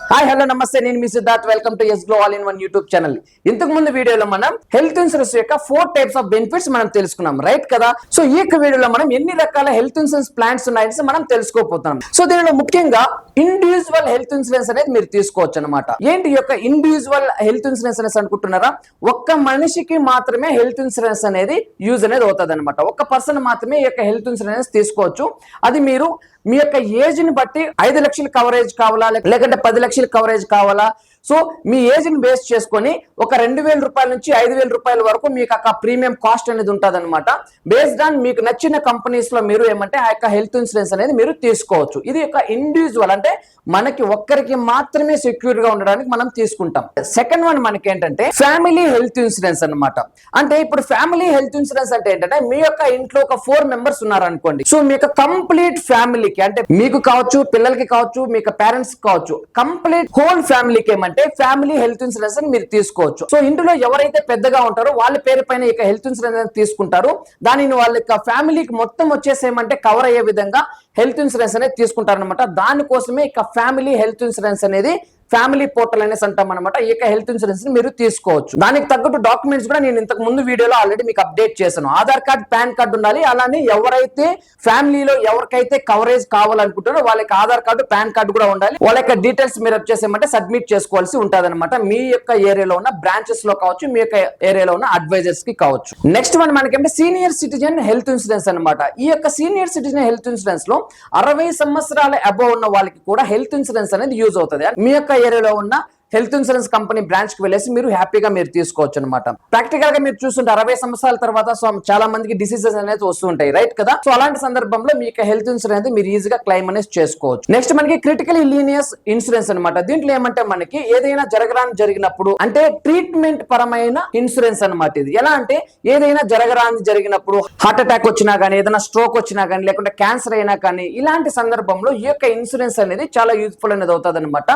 Hi hello నమస్తే, నేను మీ Siddharth. Welcome to S glow all in one YouTube channel. ఇంతకు ముందు వీడియోలో మనం హెల్త్ ఇన్సూరెన్స్ యొక్క 4 టైప్స్ ఆఫ్ బెనిఫిట్స్ మనం తెలుసుకున్నాం, రైట్ కదా? సో ఈ యొక్క వీడియోలో మనం ఎన్ని రకాల హెల్త్ ఇన్సూరెన్స్ ప్లాన్స్ ఉన్నాయని మనం తెలుసుకోపోతున్నాం. సో దీనిలో ముఖ్యంగా ఇండివిజువల్ హెల్త్ ఇన్సూరెన్స్ అనేది మీరు తీసుకోవచ్చు అనమాట. ఏంటి ఈ యొక్క ఇండివిజువల్ హెల్త్ ఇన్సూరెన్స్ అనేది అనుకుంటున్నారా? ఒక్క మనిషికి మాత్రమే హెల్త్ ఇన్సూరెన్స్ అనేది యూజ్ అనేది అవుతుంది అనమాట. ఒక్క పర్సన్ మాత్రమే ఈ యొక్క హెల్త్ ఇన్సూరెన్స్ తీసుకోవచ్చు. అది మీరు మీ యొక్క ఏజ్ ని బట్టి 5 లక్షల కవరేజ్ కావాలా, లేకంటే 10 లక్షల కవరేజ్ కావాలా, సో మీ ఏజ్ ని బేస్ చేసుకొని ఒక 2,000 రూపాయల నుంచి 5,000 రూపాయల వరకు మీకు ఆ ప్రీమియం కాస్ట్ అనేది ఉంటుంది అనమాట. బేస్డ్ ఆన్ మీకు నచ్చిన కంపెనీస్ లో మీరు ఏమంటే ఆ యొక్క హెల్త్ ఇన్సూరెన్స్ అనేది మీరు తీసుకోవచ్చు. ఇది ఒక ఇండివిజువల్, అంటే మనకి ఒక్కరికి మాత్రమే సెక్యూర్ గా ఉండడానికి మనం తీసుకుంటాం. సెకండ్ వన్ మనకి ఏంటంటే ఫ్యామిలీ హెల్త్ ఇన్సూరెన్స్ అనమాట. అంటే ఇప్పుడు ఫ్యామిలీ హెల్త్ ఇన్సూరెన్స్ అంటే ఏంటంటే మీ యొక్క ఇంట్లో ఒక 4 మెంబర్స్ ఉన్నారనుకోండి. సో మీ యొక్క కంప్లీట్ ఫ్యామిలీకి, అంటే మీకు కావచ్చు, పిల్లలకి కావచ్చు, మీ పేరెంట్స్ కావచ్చు, కంప్లీట్ హోల్ ఫ్యామిలీకి ఏమంటే ఫ్యామిలీ హెల్త్ ఇన్సూరెన్స్ అని మీరు తీసుకోవచ్చు. సో ఇంట్లో ఎవరైతే పెద్దగా ఉంటారో వాళ్ళ పేరు పైన ఇక హెల్త్ ఇన్సూరెన్స్ తీసుకుంటారు. దానిని వాళ్ళ యొక్క ఫ్యామిలీకి మొత్తం వచ్చేసేమంటే కవర్ అయ్యే విధంగా హెల్త్ ఇన్సూరెన్స్ అనేది తీసుకుంటారు అనమాట. దానికోసమే ఇక ఫ్యామిలీ హెల్త్ ఇన్సూరెన్స్ అనేది ఫ్యామిలీ పోర్టల్ అనేసి అంటాం అనమాట. ఈ యొక్క హెల్త్ ఇన్సూరెన్స్ ని మీరు తీసుకోవచ్చు. దానికి తగ్గట్టు డాక్యుమెంట్స్ కూడా నేను ఇంతకు ముందు వీడియోలో ఆల్రెడీ మీకు అప్డేట్ చేశాను. ఆధార్ కార్డ్, పాన్ కార్డు ఉండాలి. అలానే ఎవరైతే ఫ్యామిలీలో ఎవరికైతే కవరేజ్ కావాలనుకుంటారో వాళ్ళకి ఆధార్ కార్డు, పాన్ కార్డు కూడా ఉండాలి. వాళ్ళ యొక్క డీటెయిల్స్ మీరు వచ్చేసేమంటే సబ్మిట్ చేసుకోవాల్సి ఉంటుంది అనమాట. మీ యొక్క ఏరియాలో ఉన్న బ్రాంచెస్ లో కావచ్చు, మీ యొక్క ఏరియాలో ఉన్న అడ్వైజర్స్ కి కావచ్చు. నెక్స్ట్ వన్ మనకేంటే సీనియర్ సిటిజన్ హెల్త్ ఇన్సూరెన్స్ అనమాట. ఈ యొక్క సీనియర్ సిటిజన్ హెల్త్ ఇన్సూరెన్స్ లో 60 సంవత్సరాల అబోవ్ ఉన్న వాళ్ళకి కూడా హెల్త్ ఇన్సూరెన్స్ అనేది యూజ్ అవుతుంది. మీ యొక్క ఏరియాలో ఉన్న హెల్త్ ఇన్సూరెన్స్ కంపెనీ బ్రాంచ్ కి వెళ్ళేసి మీరు హ్యాపీగా మీరు తీసుకోవచ్చు అనమాట. ప్రాక్టికల్ గా మీరు చూస్తుంటే 60 సంవత్సరాల తర్వాత చాలా మందికి డిసీజెస్ అనేది వస్తూ ఉంటాయి, రైట్ కదా? సో అలాంటి సందర్భంలో మీ యొక్క హెల్త్ ఇన్సూరెన్స్ అనేది మీరు ఈజీగా క్లెయిమ్ అనేది చేసుకోవచ్చు. నెక్స్ట్ మనకి క్రిటికల్ ఇల్లీనియస్ ఇన్సూరెన్స్ అనమాట. దీంట్లో ఏమంటే మనకి ఏదైనా జరిగినప్పుడు, అంటే ట్రీట్మెంట్ పరమైన ఇన్సూరెన్స్ అనమాట. ఇది ఎలా అంటే ఏదైనా జరిగినప్పుడు, హార్ట్ అటాక్ వచ్చినా కానీ, ఏదైనా స్ట్రోక్ వచ్చినా కానీ, లేకుంటే క్యాన్సర్ అయినా కానీ, ఇలాంటి సందర్భంలో ఈ యొక్క ఇన్సూరెన్స్ అనేది చాలా యూజ్ఫుల్ అనేది అవుతుంది అనమాట.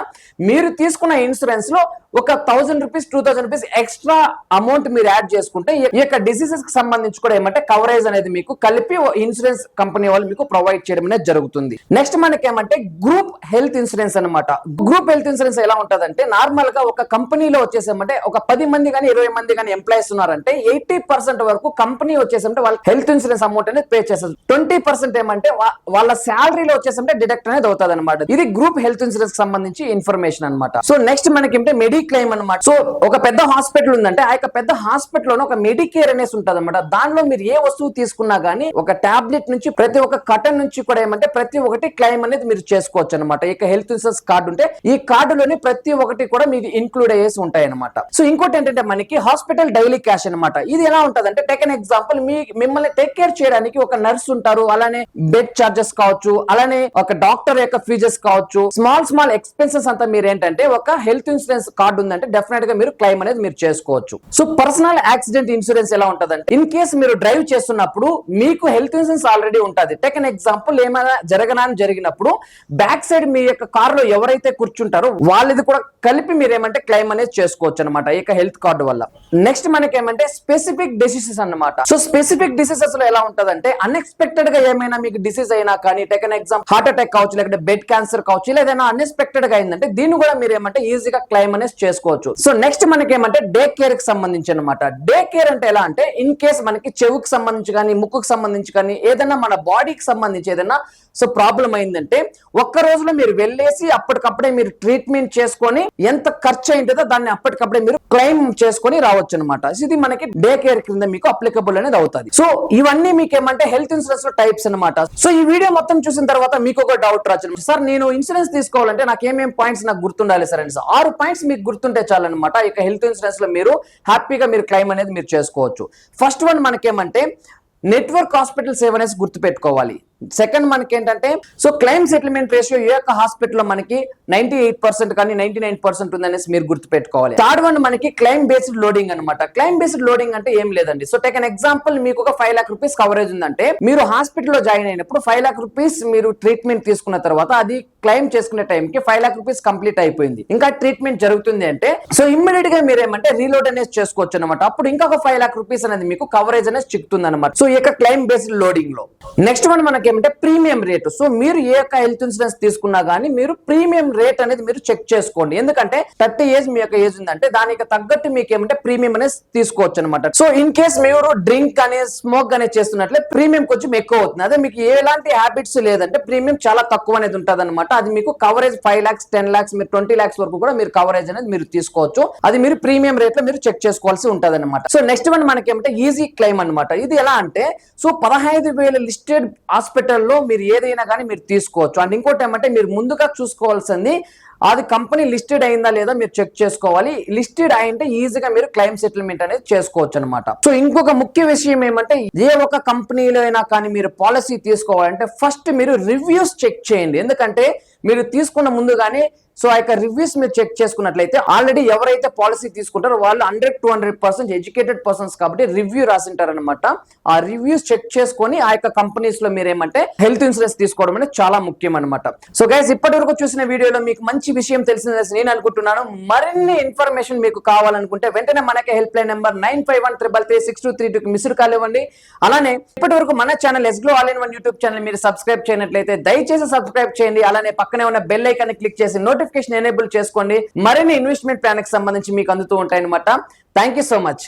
మీరు తీసుకున్న ఇన్సూరెన్స్ లో ఒక 1,000 రూపీస్, 2,000 రూపీస్ ఎక్స్ట్రా అమౌంట్ మీరు యాడ్ చేసుకుంటే ఈ యొక్క డిసీజెస్ కి సంబంధించి కూడా ఏమంటే కవరేజ్ అనేది మీకు కలిపి ఇన్సూరెన్స్ కంపెనీ వాళ్ళు మీకు ప్రొవైడ్ చేయడం అనేది జరుగుతుంది. నెక్స్ట్ మనకి ఏమంటే గ్రూప్ హెల్త్ ఇన్సూరెన్స్ అనమాట. గ్రూప్ హెల్త్ ఇన్సూరెన్స్ ఎలా ఉంటదంటే నార్మల్ గా ఒక కంపెనీలో వచ్చేసేమంటే ఒక 10 మంది కానీ 20 మంది కానీ ఎంప్లాయీస్ ఉన్నారంటే 80% వరకు కంపెనీ వచ్చేసంటే వాళ్ళ హెల్త్ ఇన్సూరెన్స్ అమౌంట్ అనేది పే చేస్తారు. 20% ఏమంటే వాళ్ళ శాలరీలో వచ్చేసంటే డిడక్ట్ అనేది అవుతుంది అనమాట. ఇది గ్రూప్ హెల్త్ ఇన్సూరెన్స్ కి సంబంధించి ఇన్ఫర్మేషన్ అనమాట. సో నెక్స్ట్ మనకి మెడిక్లెయిమ్ అనమాట. సో ఒక పెద్ద హాస్పిటల్ ఉందంటే ఆ యొక్క పెద్ద హాస్పిటల్ లో ఒక మెడికేర్ అనేసి ఉంటుంది అనమాట. దానిలో మీరు ఏ వస్తువు తీసుకున్నా గానీ ఒక టాబ్లెట్ నుంచి ప్రతి ఒక్క కటన్ నుంచి కూడా ఏమంటే ప్రతి ఒక్కటి క్లెయిమ్ అనేది మీరు చేసుకోవచ్చు అనమాట. ఇక హెల్త్ ఇన్సూరెన్స్ కార్డు ఉంటే ఈ కార్డులోనే ప్రతి ఒక్కటి కూడా మీకు ఇన్క్లూడ్ అయ్యేసి ఉంటాయి అనమాట. సో ఇంకోటి ఏంటంటే మనకి హాస్పిటల్ డైలీ క్యాష్ అనమాట. ఇది ఎలా ఉంటదంటే టేక్ ఎన్ ఎగ్జాంపుల్, మిమ్మల్ని టేక్ కేర్ చేయడానికి ఒక నర్స్ ఉంటారు, అలానే బెడ్ చార్జెస్ కావచ్చు, అలానే ఒక డాక్టర్ యొక్క ఫీజెస్ కావచ్చు, స్మాల్ ఎక్స్పెన్సెస్ అంతా మీరు ఏంటంటే ఒక హెల్త్ ఇన్సూరెన్స్ కార్డు ఉందంటే డెఫినెట్ గా మీరు క్లెయిమ్ అనేది మీరు చేసుకోవచ్చు. సో పర్సనల్ యాక్సిడెంట్ ఇన్సూరెన్స్ ఎలా ఉంటదంటే ఇన్ కేసు మీరు డ్రైవ్ చేస్తున్నప్పుడు మీకు హెల్త్ ఇన్సూరెన్స్ ఆల్రెడీ ఉంటుంది. టేక్ ఎన్ ఎగ్జాంపుల్, ఏమైనా జరిగినప్పుడు బ్యాక్ సైడ్ మీ యొక్క కార్ లో ఎవరైతే కూర్చుంటారో వాళ్ళది కూడా కలిపి మీరు ఏమంటే క్లెయిమ్ అనేది చేసుకోవచ్చు అనమాట ఈ యొక్క హెల్త్ కార్డు వల్ల. నెక్స్ట్ మనకి ఏమంటే స్పెసిఫిక్ డిసీజెస్ అన్నమాట. సో స్పెసిఫిక్ డిసీజెస్ లో ఎలా ఉంటదంటే అన్ఎక్స్పెక్టెడ్ గా ఏమైనా మీకు డిసీజ్ అయినా కానీ, take an example heart attack కావచ్చు, లేకపోతే బెడ్ క్యాన్సర్ కావచ్చు, ఇలా ఏదైనా అన్ఎక్స్పెక్టెడ్ గా అయిందంటే దీన్ని కూడా మీరు ఏమంటే ఈజీగా క్లెయిమ్ అనేది చేసుకోవచ్చు. సో నెక్స్ట్ మనకి ఏమంటే డే కేర్ కి సంబంధించి అనమాట. డే కేర్ అంటే ఎలా అంటే ఇన్ కేస్ మనకి చెవుకు సంబంధించి కానీ, ముక్కుకు సంబంధించి కానీ, ఏదైనా మన బాడీకి సంబంధించి ఏదైనా సో ప్రాబ్లం అయిందంటే ఒక్క రోజులో మీరు వెళ్ళేసి అప్పటికప్పుడే మీరు ట్రీట్మెంట్ చేసుకొని ఎంత ఖర్చు అయిందో దాన్ని అప్పటికప్పుడే మీరు క్లెయిమ్ చేసుకొని రావచ్చు అనమాట. ఇది మనకి డే కేర్ కింద మీకు అప్లికబుల్ అనేది అవుతుంది. సో ఇవన్నీ మీకు ఏమంటే హెల్త్ ఇన్సూరెన్స్ లో టైప్స్ అనమాట. సో ఈ వీడియో మొత్తం చూసిన తర్వాత మీకు ఒక డౌట్ రావచ్చు, సార్ నేను ఇన్సూరెన్స్ తీసుకోవాలంటే నాకు ఏమేమి పాయింట్స్ నాకు గుర్తుండాలి సార్ అని. 6 పాయింట్స్ మీకు గుర్తుంటే చాలన్నమాట. ఇక హెల్త్ ఇన్సూరెన్స్ లో మీరు హ్యాపీగా మీరు క్లెయిమ్ అనేది మీరు చేసుకోవచ్చు. ఫస్ట్ వన్ మనకేమంటే నెట్వర్క్ హాస్పిటల్ సేవ అనేసి గుర్తు పెట్టుకోవాలి. సెకండ్ మనకి ఏంటంటే సో క్లెయిమ్ సెటిల్మెంట్ రేషియో ఏ యొక్క హాస్పిటల్ లో మనకి 98% కానీ 99% ఉందనేసి మీరు గుర్తు పెట్టుకోవాలి. థర్డ్ వన్ మనకి క్లెయిమ్ బేస్డ్ లోడింగ్ అనమాట. క్లెయిమ్ బేస్డ్ లోడింగ్ అంటే ఏం లేదండి. సో టేక్ ఎన్ ఎగ్జాంపుల్, మీకు ఒక 5 లాక్ రూపీస్ కవరేజ్ ఉందంటే మీరు హాస్పిటల్లో జాయిన్ అయినప్పుడు 5 లాక్ రూపీస్ మీరు ట్రీట్మెంట్ తీసుకున్న తర్వాత అది క్లెయిమ్ చేసుకునే టైంకి 5 లాక్ రూపీస్ కంప్లీట్ అయిపోయింది, ఇంకా ట్రీట్మెంట్ జరుగుతుంది అంటే సో ఇమ్మీడియట్ గా మీరు ఏమంటే రీలోడ్ అనేది చేసుకోవచ్చు అనమాట. అప్పుడు ఇంకొక 5 లాక్ రూపీస్ అనేది మీకు కవరేజ్ అనేది చిక్కుతుంది అనమాట. సో ఈ యొక్క క్లెయిమ్ బేస్డ్ లోడింగ్ లో నెక్స్ట్ వన్ మనకి ఏమంటే ప్రీమియం రేటు. సో మీరు ఏ యొక్క హెల్త్ ఇన్సూరెన్స్ తీసుకున్నా గానీ మీరు ప్రీమియం రేట్ అనేది మీరు చెక్ చేసుకోండి. ఎందుకంటే 30 ఏజ్ మీ యొక్క ఏజ్ ఉందంటే దానికి తగ్గట్టు మీకు ఏమంటే ప్రీమియం అనేది తీసుకోవచ్చు అనమాట. సో ఇన్ కేస్ మీరు డ్రింక్ అనే స్మోక్ అనేది చేస్తున్నట్లే ప్రీమియం కొంచెం ఎక్కువ అవుతుంది. అదే మీకు ఎలాంటి హ్యాబిట్స్ లేదంటే ప్రీమియం చాలా తక్కువ అనేది ఉంటుంది అనమాట. అది మీకు కవరేజ్ 5 lakhs 10 lakhs మీరు 20 lakhs వరకు కూడా మీరు కవరేజ్ అనేది మీరు తీసుకోవచ్చు. అది మీరు ప్రీమియం రేట్ లో మీరు చెక్ చేసుకోవాల్సి ఉంటది అనమాట. సో నెక్స్ట్ వన్ మనకి ఏమంటే ఈజీ క్లెయిమ్ అనమాట. ఇది ఎలా అంటే సో 15,000 లిస్టెడ్ హాస్పిటల్లో మీరు ఏదైనా కానీ మీరు తీసుకోవచ్చు. అండ్ ఇంకోటి ఏమంటే మీరు ముందుగా చూసుకోవాల్సింది అది కంపెనీ లిస్టెడ్ అయిందా లేదా మీరు చెక్ చేసుకోవాలి. లిస్టెడ్ అయింటే ఈజీగా మీరు క్లెయిమ్ సెటిల్మెంట్ అనేది చేసుకోవచ్చు అనమాట. సో ఇంకొక ముఖ్య విషయం ఏమంటే ఏ ఒక కంపెనీలో అయినా కానీ మీరు పాలసీ తీసుకోవాలంటే ఫస్ట్ మీరు రివ్యూస్ చెక్ చేయండి. ఎందుకంటే మీరు తీసుకున్న ముందుగానే సో ఆ యొక్క రివ్యూస్ మీరు చెక్ చేసుకున్నట్లయితే ఆల్రెడీ ఎవరైతే పాలసీ తీసుకుంటారో వాళ్ళు 100-200% ఎడ్యుకేటెడ్ పర్సన్స్ కాబట్టి రివ్యూ రాసింటారు అనమాట. ఆ రివ్యూస్ చెక్ చేసుకొని ఆ యొక్క కంపెనీస్ లో మీరు ఏమంటే హెల్త్ ఇన్సూరెన్స్ తీసుకోవడం అనేది చాలా ముఖ్యం అనమాట. సో గైస్ ఇప్పటి వరకు చూసిన వీడియోలో మీకు మంచి విషయం తెలిసిందని నేను అనుకుంటున్నాను. మరిన్ని ఇన్ఫర్మేషన్ మీకు కావాలనుకుంటే వెంటనే మనకి help line number 9513336232 missed call ఇవ్వండి. అలానే ఇప్పటి వరకు మన channel S glow all in one YouTube channel మీరు సబ్స్క్రైబ్ చేయనట్లయితే దయచేసి సబ్స్క్రైబ్ చేయండి. అలానే పక్కనే ఉన్న బెల్ ఐకాన్ క్లిక్ చేసి నోటిఫికేషన్ ఎనేబుల్ చేసుకోండి. మరిన్ని ఇన్వెస్ట్మెంట్ ప్లాన్ కి సంబంధించి మీకు అందుతూ ఉంటాయి అనమాట. Thank you so much.